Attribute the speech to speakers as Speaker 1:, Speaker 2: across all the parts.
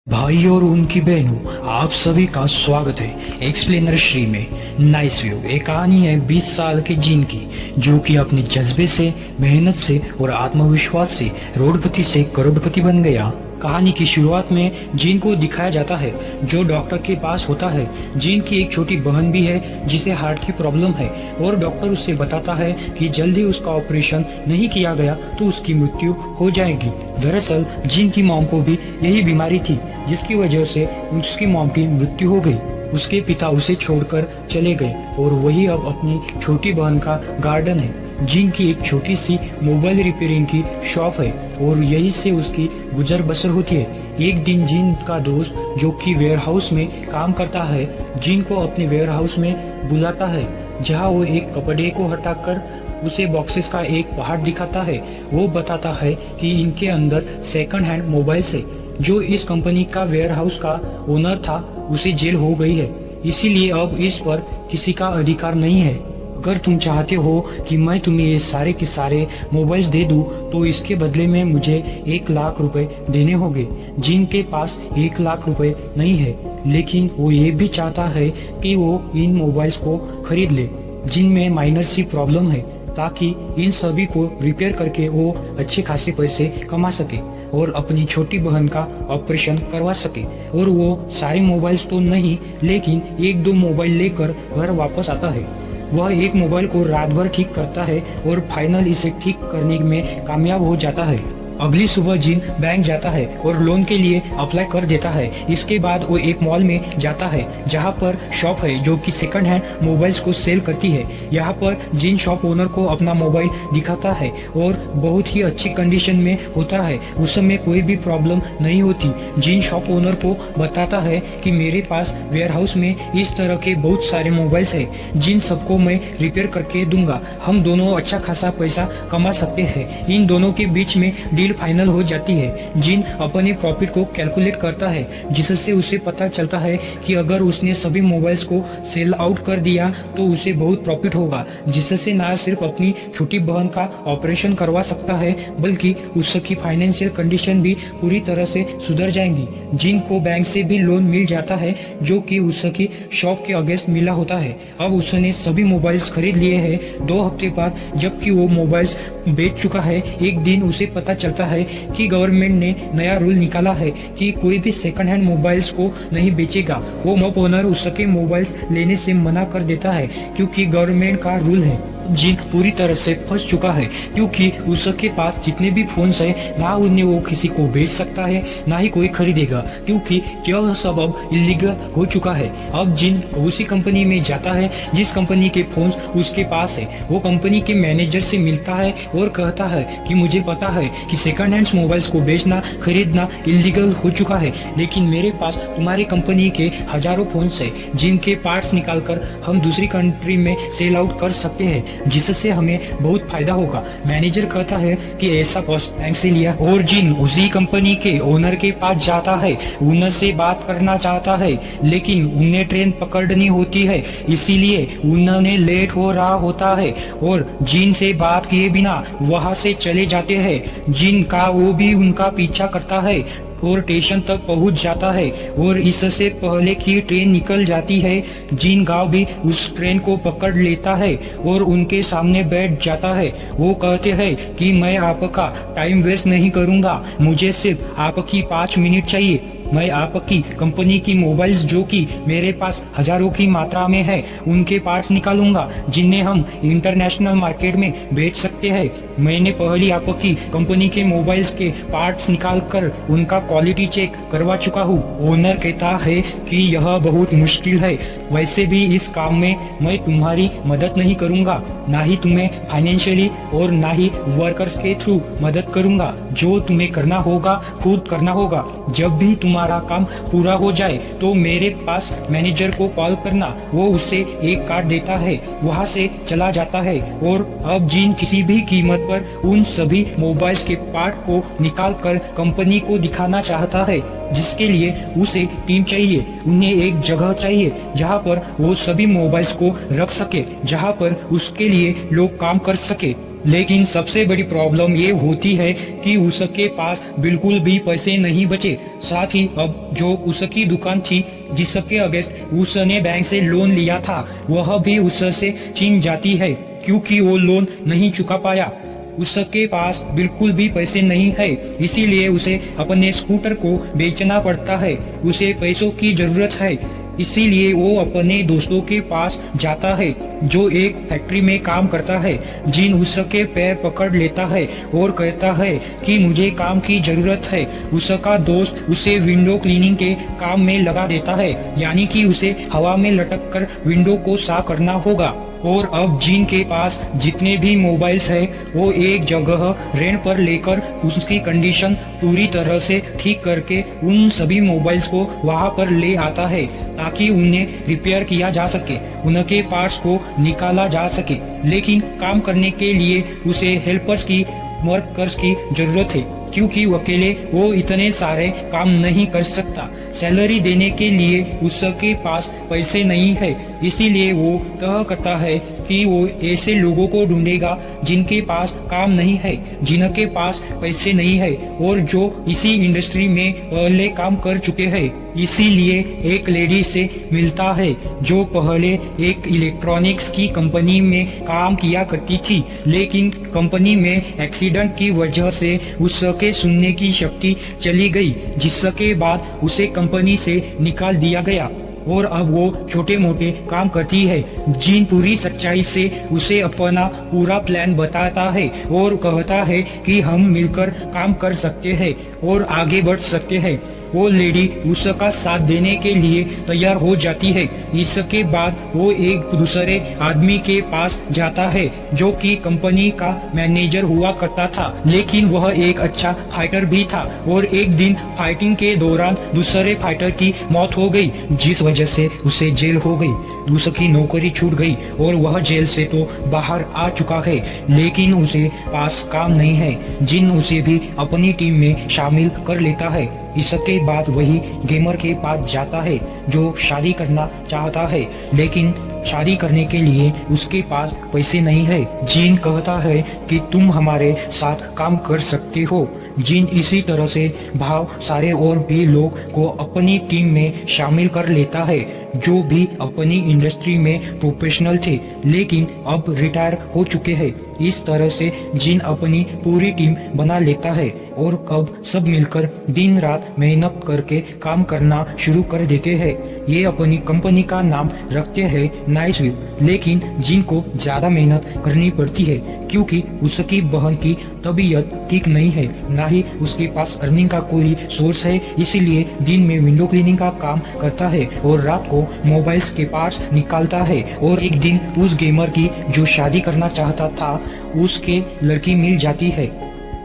Speaker 1: भाई और उनकी बहनों, आप सभी का स्वागत है एक्सप्लेनर श्री में। नाइस व्यू एक कहानी है 20 साल के जीन की, जो कि अपने जज्बे से, मेहनत से और आत्मविश्वास से रोडपति से करोड़पति बन गया। कहानी की शुरुआत में जीन को दिखाया जाता है जो डॉक्टर के पास होता है। जीन की एक छोटी बहन भी है जिसे हार्ट की प्रॉब्लम है और डॉक्टर उससे बताता है कि जल्दी उसका ऑपरेशन नहीं किया गया तो उसकी मृत्यु हो जाएगी। दरअसल जीन की मॉम को भी यही बीमारी थी, जिसकी वजह से उसकी मॉम की मृत्यु हो गई। उसके पिता उसे छोड़कर चले गए और वही अब अपनी छोटी बहन का गार्डन है। जीन की एक छोटी सी मोबाइल रिपेयरिंग की शॉप है और यही से उसकी गुजर बसर होती है। एक दिन जीन का दोस्त, जो कि वेयर हाउस में काम करता है, जीन को अपने वेयर हाउस में बुलाता है, जहां वो एक कपड़े को हटाकर उसे बॉक्सेस का एक पहाड़ दिखाता है। वो बताता है कि इनके अंदर सेकंड हैंड मोबाइल्स है। जो इस कंपनी का वेयर हाउस का ओनर था, उसे जेल हो गई है, इसीलिए अब इस पर किसी का अधिकार नहीं है। अगर तुम चाहते हो कि मैं तुम्हें ये सारे के सारे मोबाइल्स दे दूं, तो इसके बदले में मुझे 1 लाख रुपए देने होंगे। जिन के पास 1 लाख रुपए नहीं है, लेकिन वो ये भी चाहता है कि वो इन मोबाइल्स को खरीद ले, जिनमें माइनर सी प्रॉब्लम है, ताकि इन सभी को रिपेयर करके वो अच्छे खासे पैसे कमा सके और अपनी छोटी बहन का ऑपरेशन करवा सके। और वो सारे मोबाइल्स तो नहीं, लेकिन 1-2 मोबाइल लेकर घर वापस आता है। वह एक मोबाइल को रात भर ठीक करता है और फाइनल इसे ठीक करने में कामयाब हो जाता है। अगली सुबह जीन बैंक जाता है और लोन के लिए अप्लाई कर देता है। इसके बाद वो एक मॉल में जाता है, जहां पर शॉप है जो कि सेकंड हैंड मोबाइल्स को सेल करती है। यहाँ पर जीन शॉप ओनर को अपना मोबाइल दिखाता है और बहुत ही अच्छी कंडीशन में होता है। उस समय कोई भी प्रॉब्लम नहीं होती। जीन शॉप ओनर को बताता है कि मेरे पास वेयर हाउस में इस तरह के बहुत सारे मोबाइल्स है, जिन सबको मैं रिपेयर करके दूंगा। हम दोनों अच्छा खासा पैसा कमा सकते हैं। इन दोनों के बीच में डील फाइनल हो जाती है। जिन अपने प्रॉफिट को कैलकुलेट करता है, जिससे उसे पता चलता है कि अगर उसने सभी मोबाइल्स को सेल आउट कर दिया तो उसे बहुत प्रॉफिट होगा, जिससे न सिर्फ अपनी छोटी बहन का ऑपरेशन करवा सकता है, बल्कि उसकी फाइनेंशियल कंडीशन भी पूरी तरह से सुधर जाएंगी। जिन को बैंक से भी लोन मिल जाता है, जो कि उसकी शॉप के अगेंस्ट मिला होता है। अब उसने सभी मोबाइल्स खरीद लिए हैं। 2 हफ्ते बाद जबकि वो मोबाइल्स बेच चुका है, एक दिन उसे पता चलता है कि गवर्नमेंट ने नया रूल निकाला है कि कोई भी सेकंड हैंड मोबाइल्स को नहीं बेचेगा। वो शॉप ओनर उसके मोबाइल्स लेने से मना कर देता है, क्योंकि गवर्नमेंट का रूल है। जीन पूरी तरह से फंस चुका है, क्योंकि उसके पास जितने भी फोन्स है, ना उन्हें वो किसी को बेच सकता है, ना ही कोई खरीदेगा, क्योंकि यह सब अब इलीगल हो चुका है। अब जीन उसी कंपनी में जाता है जिस कंपनी के फोन्स उसके पास है। वो कंपनी के मैनेजर से मिलता है और कहता है कि मुझे पता है कि सेकंड हैंड मोबाइल्स को बेचना, खरीदना इलीगल हो चुका है, लेकिन मेरे पास तुम्हारी कंपनी के हजारों फोन्स है, जिनके पार्ट्स निकालकर हम दूसरी कंट्री में सेल आउट कर सकते हैं, जिससे हमें बहुत फायदा होगा। मैनेजर कहता है कि ऐसा कॉस्ट बैंक से लिया, और जिन उसी कंपनी के ओनर के पास जाता है, ओनर से बात करना चाहता है, लेकिन उन्हें ट्रेन पकड़नी होती है, इसीलिए उन्होंने लेट हो रहा होता है और जिन से बात किए बिना वहां से चले जाते हैं। जिन का वो भी उनका पीछा करता है और स्टेशन तक पहुंच जाता है, और इससे पहले कि ट्रेन निकल जाती है, जीन गांव भी उस ट्रेन को पकड़ लेता है और उनके सामने बैठ जाता है। वो कहते हैं कि मैं आपका टाइम वेस्ट नहीं करूंगा, मुझे सिर्फ आपकी 5 मिनट चाहिए। मैं आपकी कंपनी की मोबाइल्स, जो कि मेरे पास हजारों की मात्रा में है, उनके पार्ट्स निकालूंगा, जिन्हें हम इंटरनेशनल मार्केट में बेच सकते हैं। मैंने पहले आपकी कंपनी के मोबाइल्स के पार्ट्स निकालकर उनका क्वालिटी चेक करवा चुका हूँ। ओनर कहता है कि यह बहुत मुश्किल है, वैसे भी इस काम में मैं तुम्हारी मदद नहीं करूंगा, ना ही तुम्हें फाइनेंशियली और ना ही वर्कर्स के थ्रू मदद करूंगा। जो तुम्हें करना होगा खुद करना होगा। जब भी तुम्हारा काम पूरा हो जाए तो मेरे पास मैनेजर को कॉल करना। वो उसे एक कार्ड देता है, वहाँ से चला जाता है। और अब जीन किसी भी कीमत पर उन सभी मोबाइल्स के पार्ट को निकालकर कंपनी को दिखाना चाहता है, जिसके लिए उसे टीम चाहिए। उन्हें एक जगह चाहिए जहाँ पर वो सभी मोबाइल्स को रख सके, जहाँ पर उसके लिए लोग काम कर सके। लेकिन सबसे बड़ी प्रॉब्लम ये होती है कि उसके पास बिल्कुल भी पैसे नहीं बचे। साथ ही अब जो उसकी दुकान थी जिसके अगेंस्ट उसने बैंक से लोन लिया था वह भी उससे छीन जाती है क्योंकि वो लोन नहीं चुका पाया। उसके पास बिल्कुल भी पैसे नहीं है, इसीलिए उसे अपने स्कूटर को बेचना पड़ता है। उसे पैसों की जरूरत है, इसीलिए वो अपने दोस्तों के पास जाता है जो एक फैक्ट्री में काम करता है। जिन उसके पैर पकड़ लेता है और कहता है कि मुझे काम की जरूरत है। उसका दोस्त उसे विंडो क्लीनिंग के काम में लगा देता है, यानी कि उसे हवा में लटक कर विंडो को साफ करना होगा। और अब जिन के पास जितने भी मोबाइल्स है वो एक जगह रेंट पर लेकर उसकी कंडीशन पूरी तरह से ठीक करके उन सभी मोबाइल्स को वहां पर ले आता है ताकि उन्हें रिपेयर किया जा सके, उनके पार्ट्स को निकाला जा सके। लेकिन काम करने के लिए उसे हेल्पर्स की, वर्कर्स की जरूरत है क्योंकि अकेले वो इतने सारे काम नहीं कर सकता। सैलरी देने के लिए उसके पास पैसे नहीं है, इसीलिए वो तय करता है कि वो ऐसे लोगों को ढूंढेगा जिनके पास काम नहीं है, जिनके पास पैसे नहीं है और जो इसी इंडस्ट्री में पहले काम कर चुके हैं। इसीलिए एक लेडी से मिलता है जो पहले एक इलेक्ट्रॉनिक्स की कंपनी में काम किया करती थी, लेकिन कंपनी में एक्सीडेंट की वजह से उसके सुनने की शक्ति चली गई, जिसके बाद उसे कंपनी से निकाल दिया गया और अब वो छोटे मोटे काम करती है। जिन पूरी सच्चाई से उसे अपना पूरा प्लान बताता है और कहता है कि हम मिलकर काम कर सकते हैं और आगे बढ़ सकते हैं। वो लेडी उसका साथ देने के लिए तैयार हो जाती है। इसके बाद वो एक दूसरे आदमी के पास जाता है जो कि कंपनी का मैनेजर हुआ करता था, लेकिन वह एक अच्छा फाइटर भी था। और एक दिन फाइटिंग के दौरान दूसरे फाइटर की मौत हो गई, जिस वजह से उसे जेल हो गई। उसकी नौकरी छूट गई और वह जेल से तो बाहर आ चुका है, लेकिन उसे पास काम नहीं है। जिन उसे भी अपनी टीम में शामिल कर लेता है। इसके बाद वही गेमर के पास जाता है जो शादी करना चाहता है, लेकिन शादी करने के लिए उसके पास पैसे नहीं है। जिन कहता है कि तुम हमारे साथ काम कर सकते हो। जिन इसी तरह से भाव सारे और भी लोग को अपनी टीम में शामिल कर लेता है जो भी अपनी इंडस्ट्री में प्रोफेशनल थे, लेकिन अब रिटायर हो चुके हैं। इस तरह से जिन अपनी पूरी टीम बना लेता है और कब सब मिलकर दिन रात मेहनत करके काम करना शुरू कर देते हैं। ये अपनी कंपनी का नाम रखते हैं नाइस व्यू, लेकिन जिन को ज्यादा मेहनत करनी पड़ती है क्योंकि उसकी बहन की तबीयत ठीक नहीं है, ना ही उसके पास अर्निंग का कोई सोर्स है। इसीलिए दिन में विंडो क्लीनिंग का काम करता है और रात को मोबाइल्स के पार्ट्स निकालता है। और एक दिन उस गेमर की जो शादी करना चाहता था उसके लड़की मिल जाती है।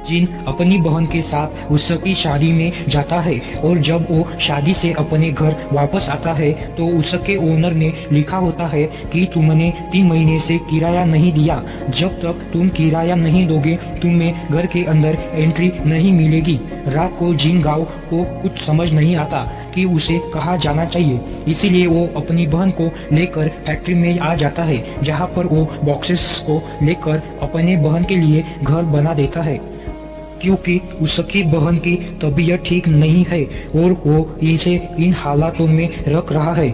Speaker 1: जिन अपनी बहन के साथ उसकी शादी में जाता है और जब वो शादी से अपने घर वापस आता है तो उसके ओनर ने लिखा होता है कि तुमने 3 महीने से किराया नहीं दिया, जब तक तुम किराया नहीं दोगे तुम्हें घर के अंदर एंट्री नहीं मिलेगी। रात को जिन गांव को कुछ समझ नहीं आता कि उसे कहाँ जाना चाहिए, इसीलिए वो अपनी बहन को लेकर फैक्ट्री में आ जाता है जहाँ पर वो बॉक्सेस को लेकर अपने बहन के लिए घर बना देता है क्योंकि उसकी बहन की तबीयत ठीक नहीं है और वो इसे इन हालातों में रख रहा है।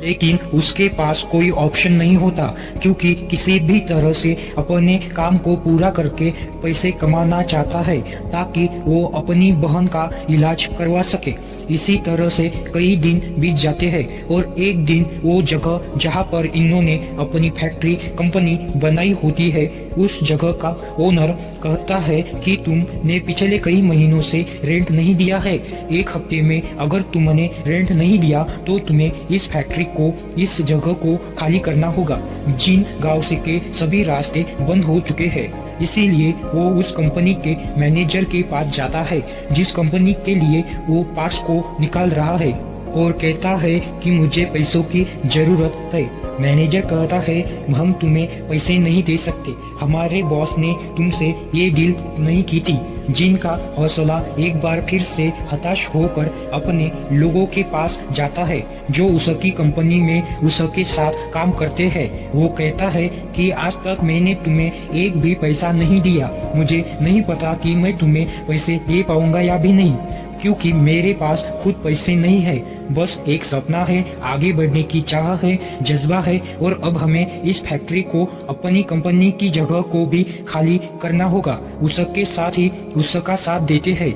Speaker 1: लेकिन उसके पास कोई ऑप्शन नहीं होता क्योंकि किसी भी तरह से अपने काम को पूरा करके पैसे कमाना चाहता है ताकि वो अपनी बहन का इलाज करवा सके। इसी तरह से कई दिन बीत जाते हैं और एक दिन वो जगह जहाँ पर इन्होंने अपनी फैक्ट्री कंपनी बनाई होती है उस जगह का ओनर कहता है कि तुमने पिछले कई महीनों से रेंट नहीं दिया है। 1 हफ्ते में अगर तुमने रेंट नहीं दिया तो तुम्हें इस फैक्ट्री को, इस जगह को खाली करना होगा। जिन गांव से के सभी रास्ते बंद हो चुके हैं, इसीलिए वो उस कंपनी के मैनेजर के पास जाता है जिस कंपनी के लिए वो पार्ट्स को निकाल रहा है और कहता है कि मुझे पैसों की जरूरत है। मैनेजर कहता है हम तुम्हें पैसे नहीं दे सकते, हमारे बॉस ने तुमसे ये डील नहीं की थी। जिन का हौसला एक बार फिर से हताश होकर अपने लोगों के पास जाता है जो उसकी कंपनी में उसके साथ काम करते हैं। वो कहता है कि आज तक मैंने तुम्हें एक भी पैसा नहीं दिया, मुझे नहीं पता कि मैं तुम्हें पैसे दे पाऊंगा या भी नहीं, क्योंकि मेरे पास खुद पैसे नहीं है। बस एक सपना है, आगे बढ़ने की चाह है, जज्बा है, और अब हमें इस फैक्ट्री को अपनी कंपनी की जगह को भी खाली करना होगा। उसके साथ ही उसका साथ देते हैं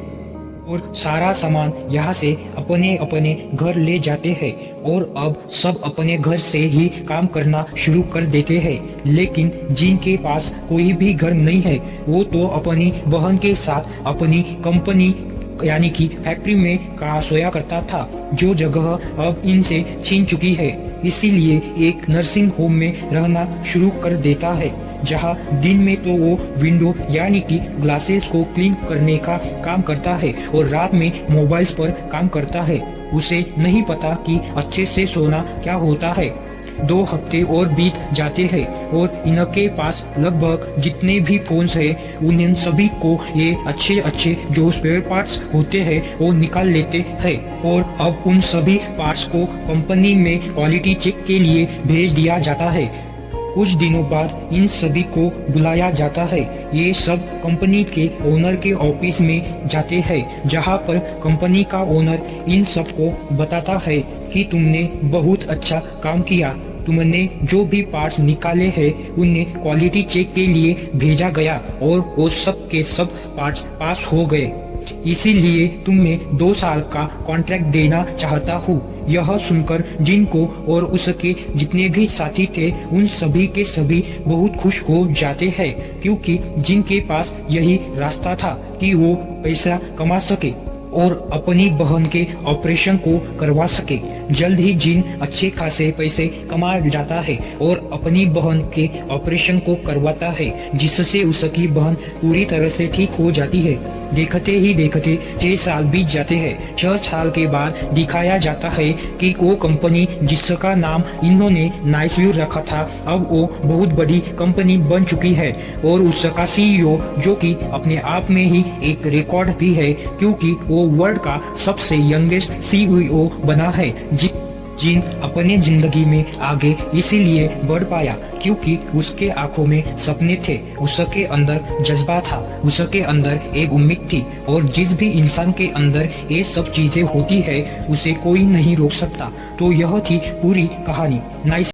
Speaker 1: और सारा सामान यहाँ से अपने अपने घर ले जाते हैं और अब सब अपने घर से ही काम करना शुरू कर देते हैं। लेकिन जिनके पास कोई भी घर नहीं है वो तो अपनी बहन के साथ अपनी कंपनी यानी कि फैक्ट्री में का सोया करता था, जो जगह अब इनसे छीन चुकी है। इसीलिए एक नर्सिंग होम में रहना शुरू कर देता है, जहां दिन में तो वो विंडो यानी कि ग्लासेस को क्लीन करने का काम करता है और रात में मोबाइल्स पर काम करता है। उसे नहीं पता कि अच्छे से सोना क्या होता है। 2 हफ्ते और बीत जाते हैं और इनके पास लगभग जितने भी फोन्स हैं उन सभी को ये अच्छे अच्छे जो स्पेयर पार्ट्स होते हैं वो निकाल लेते हैं और अब उन सभी पार्ट्स को कंपनी में क्वालिटी चेक के लिए भेज दिया जाता है। कुछ दिनों बाद इन सभी को बुलाया जाता है। ये सब कंपनी के ओनर के ऑफिस में जाते हैं, जहां पर कंपनी का ओनर इन सब को बताता है कि तुमने बहुत अच्छा काम किया, तुमने जो भी पार्ट्स निकाले हैं उन्हें क्वालिटी चेक के लिए भेजा गया और वो सब के सब पार्ट्स पास हो गए, इसीलिए तुम्हें 2 साल का कॉन्ट्रैक्ट देना चाहता हूँ। यह सुनकर जिन को और उसके जितने भी साथी थे उन सभी के सभी बहुत खुश हो जाते हैं, क्योंकि जिन के पास यही रास्ता था कि वो पैसा कमा सके और अपनी बहन के ऑपरेशन को करवा सके। जल्द ही जिन अच्छे खासे पैसे कमा जाता है और अपनी बहन के ऑपरेशन को करवाता है, जिससे उसकी बहन पूरी तरह से ठीक हो जाती है। देखते ही देखते 6 साल बीत जाते हैं। 6 साल के बाद दिखाया जाता है कि वो कंपनी जिसका नाम इन्होंने नाइस व्यू रखा था अब वो बहुत बड़ी कंपनी बन चुकी है और उसका सीईओ, जो कि अपने आप में ही एक रिकॉर्ड भी है क्योंकि वो वर्ल्ड का सबसे यंगेस्ट सीईओ बना है, जिन अपने जिंदगी में आगे इसीलिए बढ़ पाया क्योंकि उसके आंखों में सपने थे, उसके अंदर जज्बा था, उसके अंदर एक उम्मीद थी और जिस भी इंसान के अंदर ये सब चीजें होती है उसे कोई नहीं रोक सकता। तो यह थी पूरी कहानी नाइस।